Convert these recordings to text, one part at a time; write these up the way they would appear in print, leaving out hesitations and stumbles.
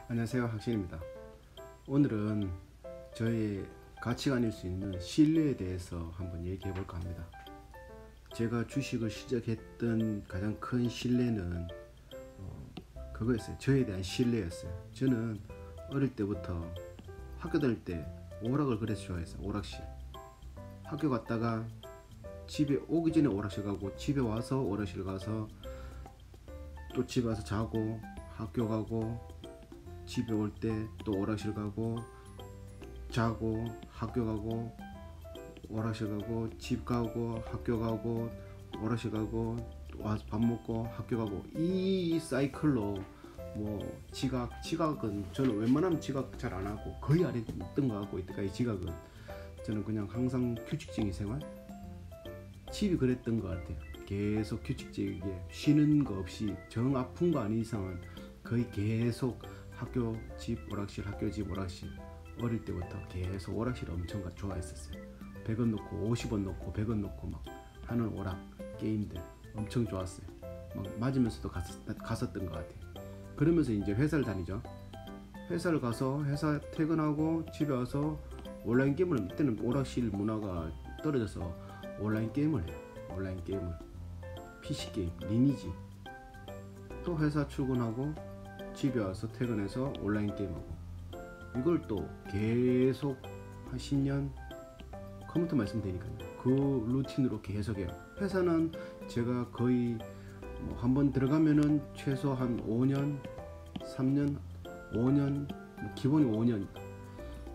안녕하세요, 학신입니다. 오늘은 저의 가치관일 수 있는 신뢰에 대해서 한번 얘기해 볼까 합니다. 제가 주식을 시작했던 가장 큰 신뢰는 그거였어요. 저에 대한 신뢰였어요. 저는 어릴 때부터 학교 다닐 때 오락을 그래서 좋아했어요. 오락실. 학교 갔다가 집에 오기 전에 오락실 가고, 집에 와서 오락실 가서 또 집에 와서 자고, 학교 가고, 집에 올 때 또 오락실 가고, 자고, 학교 가고, 오락실 가고, 집 가고, 학교 가고, 오락실 가고, 와서 밥 먹고, 학교 가고, 이 사이클로 지각은 저는 웬만하면 지각 잘 안 하고 거의 안 했던 거 같고, 이때까지 지각은 저는 그냥 항상 규칙적인 생활, 집이 그랬던 것 같아요. 계속 규칙적이게 쉬는 거 없이 정 아픈 거 아닌 이상은 거의 계속 학교 집 오락실, 학교 집 오락실. 어릴 때부터 계속 오락실 엄청 좋아했었어요. 100원 넣고 50원 넣고 100원 넣고 막 하는 오락 게임들 엄청 좋았어요. 막 맞으면서도 갔었던 것 같아요. 그러면서 이제 회사를 다니죠. 회사를 가서 회사 퇴근하고 집에 와서 온라인 게임을, 이때는 오락실 문화가 떨어져서 온라인 게임을 해요. 온라인 게임을, PC 게임, 리니지. 또 회사 출근하고 집에 와서 퇴근해서 온라인 게임하고, 이걸 또 계속 한 10년, 컴퓨터 말씀드리니까요. 그 루틴으로 계속 해요. 회사는 제가 거의 한번 들어가면은 최소 한 5년, 3년, 5년, 기본이 5년,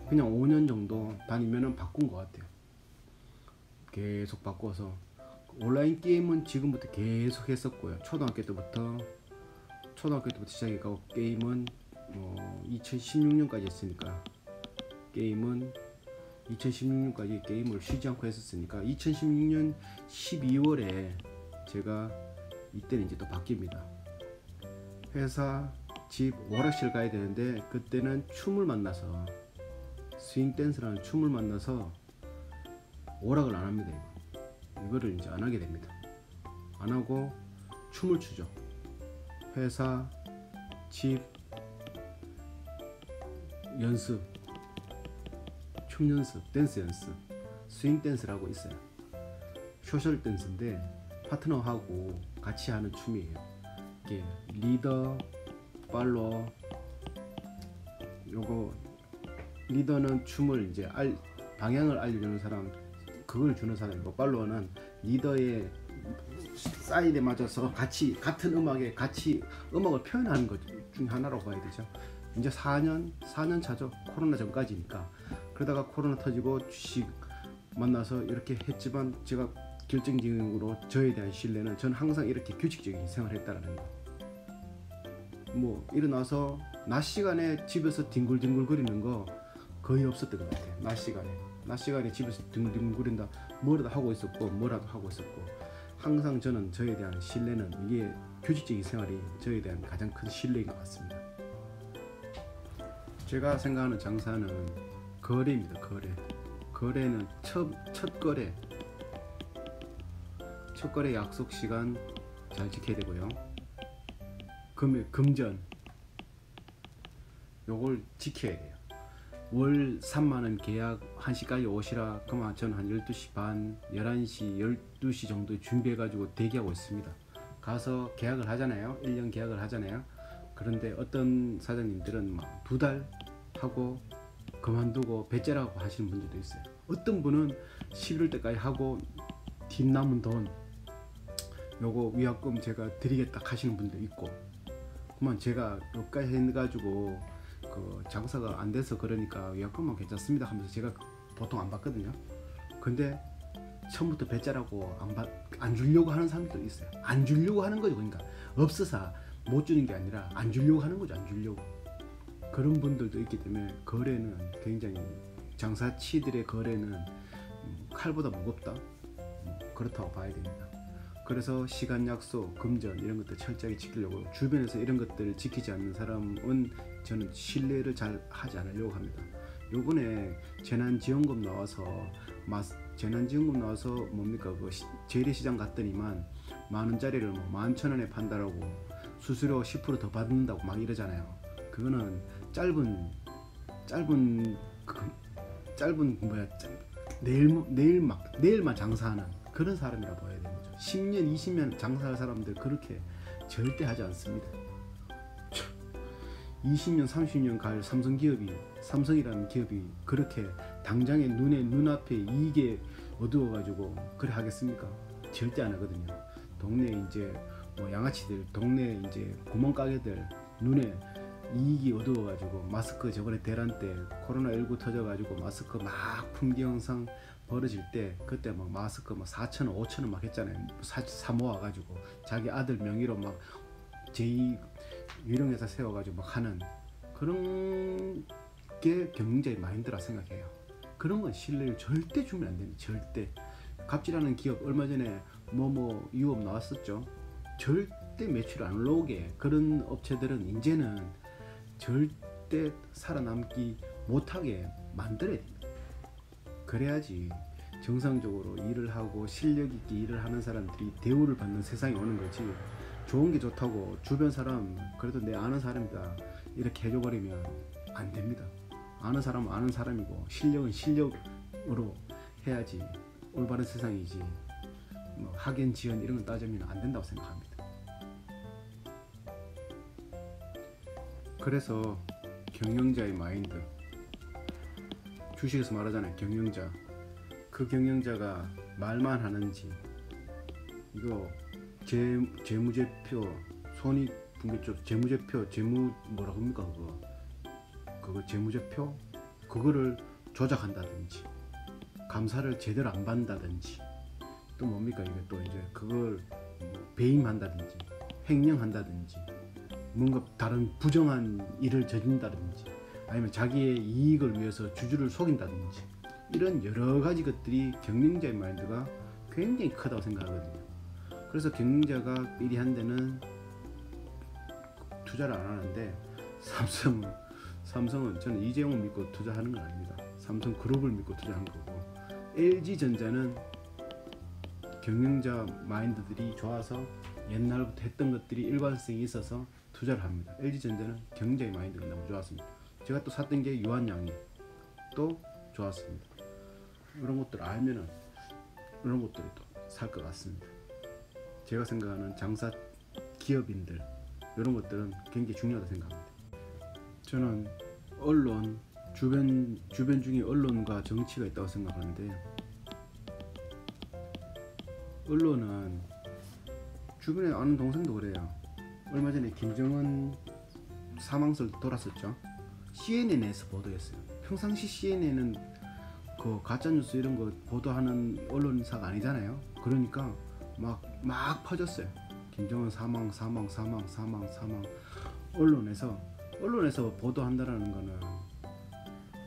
그냥 5년 정도 다니면은 바꾼 것 같아요. 계속 바꿔서 온라인 게임은 지금부터 계속 했었고요. 초등학교 때부터 시작해가고, 게임은 2016년까지 했으니까, 게임은 2016년까지 게임을 쉬지 않고 했었으니까 2016년 12월에 제가, 이때는 이제 또 바뀝니다. 회사, 집, 오락실 가야 되는데, 그때는 춤을 만나서, 스윙 댄스라는 춤을 만나서 오락을 안 합니다. 이거를 이제 안 하게 됩니다. 안 하고 춤을 추죠. 회사, 집, 연습, 춤 연습, 댄스 연습, 스윙 댄스라고 있어요. 소셜 댄스인데 파트너하고 같이 하는 춤이에요. 이게 리더, 팔로워. 요거 리더는 춤을 이제 방향을 알려주는 사람, 그걸 주는 사람이고, 팔로워는 리더의 사이드에 맞아서 같이 같은 음악에 같이 음악을 표현하는 것 중 하나라고 봐야 되죠. 이제 4년 차죠. 코로나 전까지니까. 그러다가 코로나 터지고 주식 만나서 이렇게 했지만, 제가 결정적으로 저에 대한 신뢰는, 저는 항상 이렇게 규칙적인 생활을 했다는 거. 일어나서 낮 시간에 집에서 뒹굴뒹굴 거리는 거 거의 없었던 것 같아요. 낮 시간에 집에서 뒹굴거린다, 뭐라도 하고 있었고, 항상 저는 저에 대한 신뢰는, 이게 규칙적인 생활이 저에 대한 가장 큰 신뢰인 것 같습니다. 제가 생각하는 장사는 거래입니다. 거래는 첫 거래 약속 시간 잘 지켜야 되고요. 금전, 요걸 지켜야 돼요. 월 3만원 계약 1시까지 오시라 그러면 저는 한 12시 반, 11시, 12시 정도에 준비해가지고 대기하고 있습니다. 가서 계약을 하잖아요. 1년 계약을 하잖아요. 그런데 어떤 사장님들은 막 2달 하고 그만두고 배째라고 하시는 분들도 있어요. 어떤 분은 11월 때까지 하고 뒷 남은 돈 요거 위약금 제가 드리겠다 하시는 분도 있고, 그만 제가 여기까지 해가지고 그 장사가 안 돼서 그러니까 위약금만 괜찮습니다 하면서 제가 보통 안 받거든요. 근데 처음부터 배짜라고 안 주려고 하는 사람들도 있어요. 안 주려고 하는 거죠. 그러니까 없어서 못 주는 게 아니라 안 주려고 하는 거죠. 안 주려고. 그런 분들도 있기 때문에 거래는 굉장히, 장사치들의 거래는 칼보다 무겁다, 그렇다고 봐야 됩니다. 그래서 시간 약속, 금전 이런 것들 철저하게 지키려고, 주변에서 이런 것들을 지키지 않는 사람은 저는 신뢰를 잘 하지 않으려고 합니다. 요번에 재난지원금 나와서 뭡니까, 그 재래시장 갔더니만 10,000원짜리를 11,000원에 판다라고, 수수료 10% 더 받는다고 막 이러잖아요. 그거는 짧은 뭐야 내일만 장사하는 그런 사람이라 봐야 되는 거죠. 10년 20년 장사할 사람들 그렇게 절대 하지 않습니다. 20년 30년 갈 삼성이라는 기업이 그렇게 당장에 눈앞에 이익에 어두워가지고 그래 하겠습니까? 절대 안 하거든요. 동네 이제 뭐 양아치들, 동네 이제 구멍가게들 눈에 이익이 어두워가지고 마스크 저번에 대란 때 코로나19 터져가지고 마스크 막 품귀 현상 벌어질 때 그때 막 마스크 막 4,000원 5,000원 막 했잖아요. 사 모아가지고 자기 아들 명의로 막 제2 유령회사 세워가지고 막 하는 그런 게 경영자의 마인드라 생각해요. 그런 건 신뢰를 절대 주면 안 됩니다. 절대. 갑질하는 기업 얼마 전에 유업 나왔었죠. 절대 매출 안 올라오게 그런 업체들은 이제는 절대 살아남기 못하게 만들어야 됩니다. 그래야지 정상적으로 일을 하고 실력 있게 일을 하는 사람들이 대우를 받는 세상이 오는 거지. 좋은 게 좋다고 주변 사람 그래도 내 아는 사람이다 이렇게 해줘버리면 안 됩니다. 아는 사람은 아는 사람이고 실력은 실력으로 해야지 올바른 세상이지. 뭐 학연 지연 이런 걸 따지면 안 된다고 생각합니다. 그래서 경영자의 마인드, 주식에서 말하잖아요. 경영자. 그 경영자가 말만 하는지 이거 재무제표, 손익분기점, 재무제표, 뭐라고 합니까 그거 재무제표 그거를 조작한다든지 감사를 제대로 안 받는다든지 또 뭡니까 이게 또 이제 그걸 배임한다든지 횡령한다든지 뭔가 다른 부정한 일을 저진다든지 아니면 자기의 이익을 위해서 주주를 속인다든지 이런 여러 가지 것들이 경영자의 마인드가 굉장히 크다고 생각하거든요. 그래서 경영자가 삐리한 데는 투자를 안 하는데 삼성은 저는 이재용을 믿고 투자하는 건 아닙니다. 삼성그룹을 믿고 투자한 거고 LG전자는 경영자 마인드들이 좋아서 옛날부터 했던 것들이 일관성이 있어서 투자를 합니다. LG전자는 경영자의 마인드가 너무 좋았습니다. 제가 또 샀던 게 유한양이 또 좋았습니다. 이런 것들 알면은 이런 것들이 또 살 것 같습니다. 제가 생각하는 장사 기업인들 이런 것들은 굉장히 중요하다고 생각합니다. 저는 언론 주변 중에 언론과 정치가 있다고 생각하는데 언론은 주변에 아는 동생도 그래요. 얼마 전에 김정은 사망설 돌았었죠. CNN에서 보도했어요. 평상시 CNN은 그 가짜뉴스 이런 거 보도하는 언론사가 아니잖아요. 그러니까 막 퍼졌어요. 김정은 사망. 언론에서 보도한다라는 거는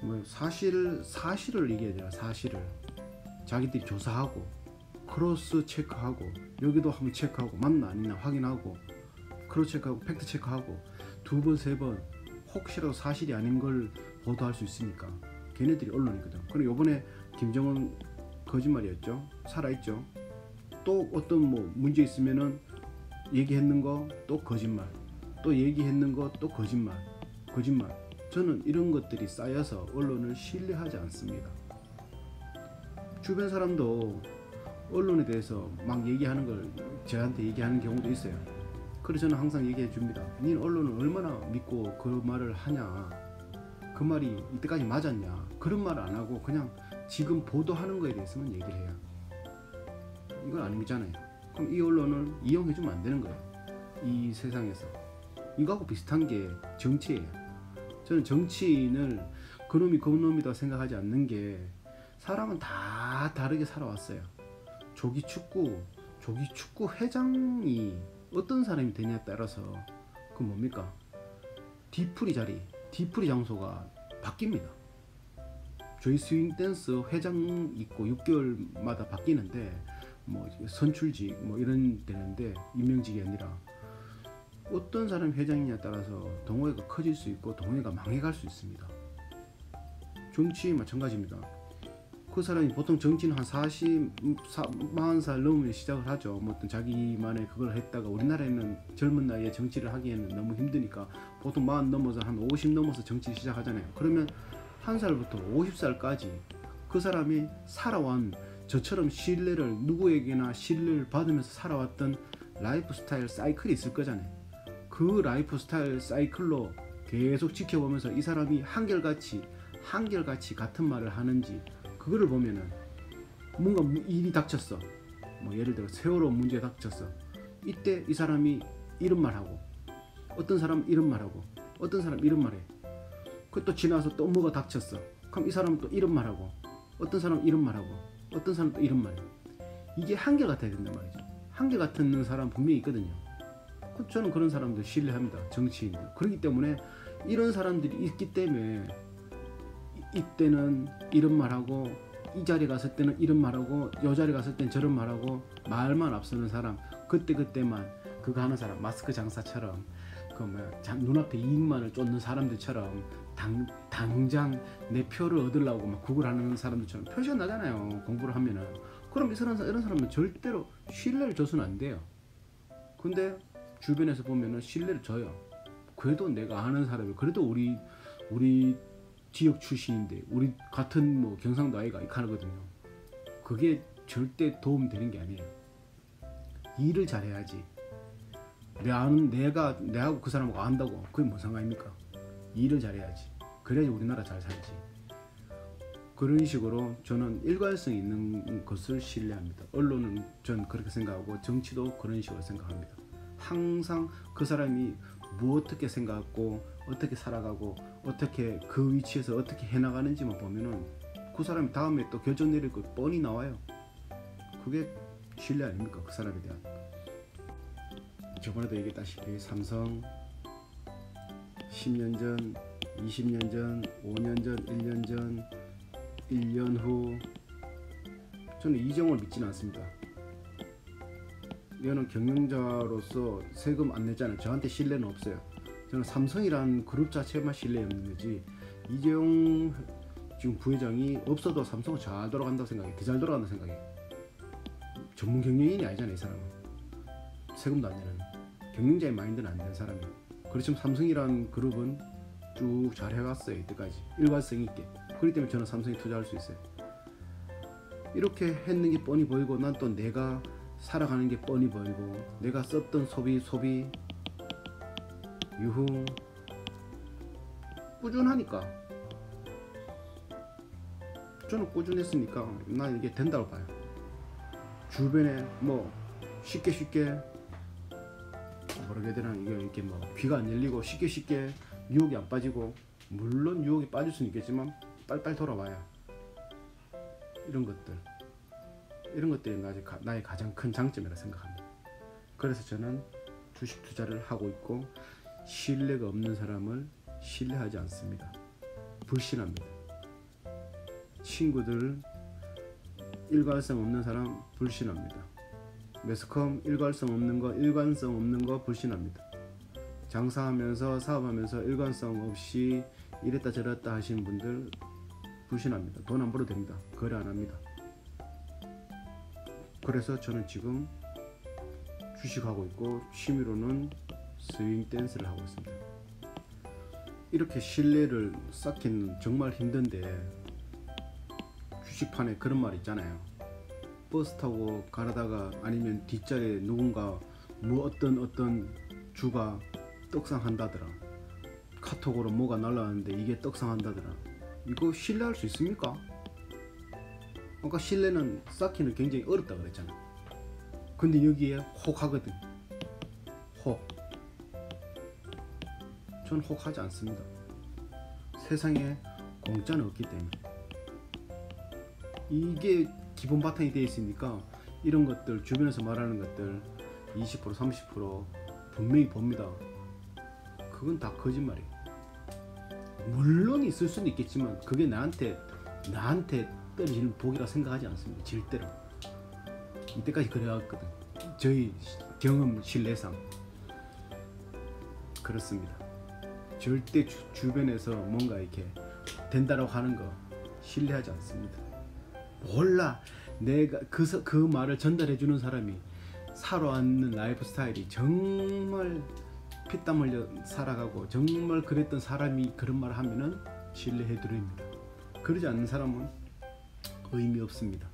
뭐 사실을 얘기해야 돼요. 사실을 자기들이 조사하고 크로스 체크하고 여기도 한번 체크하고 맞나 아니나 확인하고 크로스 체크하고 팩트 체크하고 2번 3번 혹시라도 사실이 아닌 걸 보도할 수 있으니까 걔네들이 언론이거든. 그리고 요번에 김정은 거짓말이었죠. 살아있죠. 또 어떤 문제 있으면은 얘기했는 거 또 거짓말, 또 얘기했는 거 또 거짓말. 저는 이런 것들이 쌓여서 언론을 신뢰하지 않습니다. 주변 사람도 언론에 대해서 막 얘기하는 걸 저한테 얘기하는 경우도 있어요. 그래서 저는 항상 얘기해 줍니다. 니 언론을 얼마나 믿고 그 말을 하냐, 그 말이 이때까지 맞았냐, 그런 말을 안 하고 그냥 지금 보도하는 거에 대해서만 얘기를 해요. 이건 아니잖아요. 그럼 이 언론을 이용해 주면 안 되는 거예요. 이 세상에서 이거하고 비슷한 게 정치예요. 저는 정치인을 그놈이 그놈이다 생각하지 않는 게 사람은 다 다르게 살아왔어요. 조기 축구 회장이 어떤 사람이 되냐에 따라서 그 뭡니까? 뒤풀이 장소가 바뀝니다. 저희 스윙 댄스 회장 있고 6개월마다 바뀌는데 선출직 이런 되는데 임명직이 아니라 어떤 사람이 회장이냐에 따라서 동호회가 커질 수 있고 동호회가 망해갈 수 있습니다. 정치 마찬가지입니다. 그 사람이 보통 정치는 한 40살 넘으면 시작을 하죠. 뭐 어떤 자기만의 그걸 했다가, 우리나라에는 젊은 나이에 정치를 하기에는 너무 힘드니까 보통 40 넘어서 한 50 넘어서 정치를 시작하잖아요. 그러면 한 살부터 50살까지 그 사람이 살아온, 저처럼 신뢰를, 누구에게나 신뢰를 받으면서 살아왔던 라이프 스타일 사이클이 있을 거잖아요. 그 라이프 스타일 사이클로 계속 지켜보면서 이 사람이 한결같이 같은 말을 하는지, 그거를 보면은 뭔가 일이 닥쳤어. 뭐 예를 들어 세월호 문제가 닥쳤어. 이때 이 사람이 이런 말하고, 어떤 사람은 이런 말하고, 어떤 사람은 이런 말해. 그것도 지나서 또 뭐가 닥쳤어. 그럼 이 사람은 또 이런 말하고, 어떤 사람은 이런 말하고, 어떤 사람은 또 이런 말해. 이게 한결같아야 된단 말이죠. 한결같은 사람 분명히 있거든요. 저는 그런 사람들 신뢰합니다. 정치인들. 그렇기 때문에 이런 사람들이 있기 때문에 이때는 이런 말하고, 이 자리에 갔을 때는 이런 말하고, 요 자리에 갔을 때는 저런 말하고, 말만 앞서는 사람, 그때만 그거 하는 사람, 마스크 장사처럼 그 눈앞에 이익만을 쫓는 사람들처럼 당장 내 표를 얻으려고 막 구걸하는 사람들처럼 표시가 나잖아요. 공부를 하면은. 그럼 이런 사람은 절대로 신뢰를 줘서는 안 돼요. 근데 주변에서 보면은 신뢰를 줘요. 그래도 내가 아는 사람이, 그래도 우리 지역 출신인데, 우리 같은 뭐 경상도 아이가 이렇게 하거든요. 그게 절대 도움 되는 게 아니에요. 일을 잘해야지. 내가 그 사람하고 안다고 그게 뭔 상관입니까? 일을 잘해야지. 그래야지 우리나라 잘 살지. 그런 식으로 저는 일관성 있는 것을 신뢰합니다. 언론은 전 그렇게 생각하고, 정치도 그런 식으로 생각합니다. 항상 그 사람이 뭐 어떻게 생각하고, 어떻게 살아가고, 어떻게 그 위치에서 어떻게 해나가는지만 보면은 그 사람이 다음에 또 결정 내릴 거 뻔히 나와요. 그게 신뢰 아닙니까? 그 사람에 대한. 저번에도 얘기했다시피 삼성 10년 전, 20년 전, 5년 전, 1년 전, 1년 후, 저는 이정을 믿지는 않습니다. 이거는 경영자로서 세금 안 냈잖아요. 저한테 신뢰는 없어요. 저는 삼성이란 그룹 자체만 신뢰 없는 거지, 이재용 지금 부회장이 없어도 삼성은 잘 돌아간다고 생각해. 더 잘 돌아간다고 생각해. 전문 경영인이 아니잖아요. 이 사람은 세금도 안 내는 경영자의 마인드는 안 되는 사람이에요. 그렇지만 삼성이란 그룹은 쭉 잘 해왔어요. 이때까지 일관성 있게. 그렇기 때문에 저는 삼성에 투자할 수 있어요. 이렇게 했는 게 뻔히 보이고, 난 또 내가 살아가는 게 뻔히 보이고, 내가 썼던 소비 유흥 꾸준하니까, 저는 꾸준했으니까 난 이게 된다고 봐요. 주변에 뭐 쉽게 뭐라고 해야 되나, 이게 이렇게 뭐 귀가 안 열리고 쉽게 유혹이 안 빠지고, 물론 유혹이 빠질 수는 있겠지만 빨빨 돌아와요. 이런 것들이 나의 가장 큰 장점이라 생각합니다. 그래서 저는 주식 투자를 하고 있고, 신뢰가 없는 사람을 신뢰하지 않습니다. 불신합니다. 친구들 일관성 없는 사람 불신합니다. 매스컴 일관성 없는 거 불신합니다. 장사하면서 사업하면서 일관성 없이 이랬다 저랬다 하시는 분들 불신합니다. 돈 안 벌어도 됩니다. 거래 안 합니다. 그래서 저는 지금 주식하고 있고, 취미로는 스윙 댄스를 하고 있습니다. 이렇게 신뢰를 쌓기는 정말 힘든데, 주식판에 그런 말 있잖아요. 버스 타고 가다가 아니면 뒷자리에 누군가 뭐 어떤 주가 떡상한다더라. 카톡으로 뭐가 날라왔는데 이게 떡상한다더라. 이거 신뢰할 수 있습니까? 그러니까 신뢰는 쌓기는 굉장히 어렵다 그랬잖아. 근데 여기에 혹하거든. 전 혹하지 않습니다. 세상에 공짜는 없기 때문에. 이게 기본 바탕이 되어 있으니까 이런 것들, 주변에서 말하는 것들 20% 30% 분명히 봅니다. 그건 다 거짓말이에요. 물론 있을 수는 있겠지만 그게 나한테 떨어지는 복이라 생각하지 않습니다. 절대로. 이때까지 그래왔거든. 저희 경험 신뢰상 그렇습니다. 절대 주변에서 뭔가 이렇게 된다라고 하는 거 신뢰하지 않습니다. 몰라. 내가 그 말을 전달해 주는 사람이 살아왔는 라이프 스타일이 정말 피땀 흘려 살아가고 정말 그랬던 사람이 그런 말을 하면은 신뢰해 드립니다. 그러지 않는 사람은 의미 없습니다.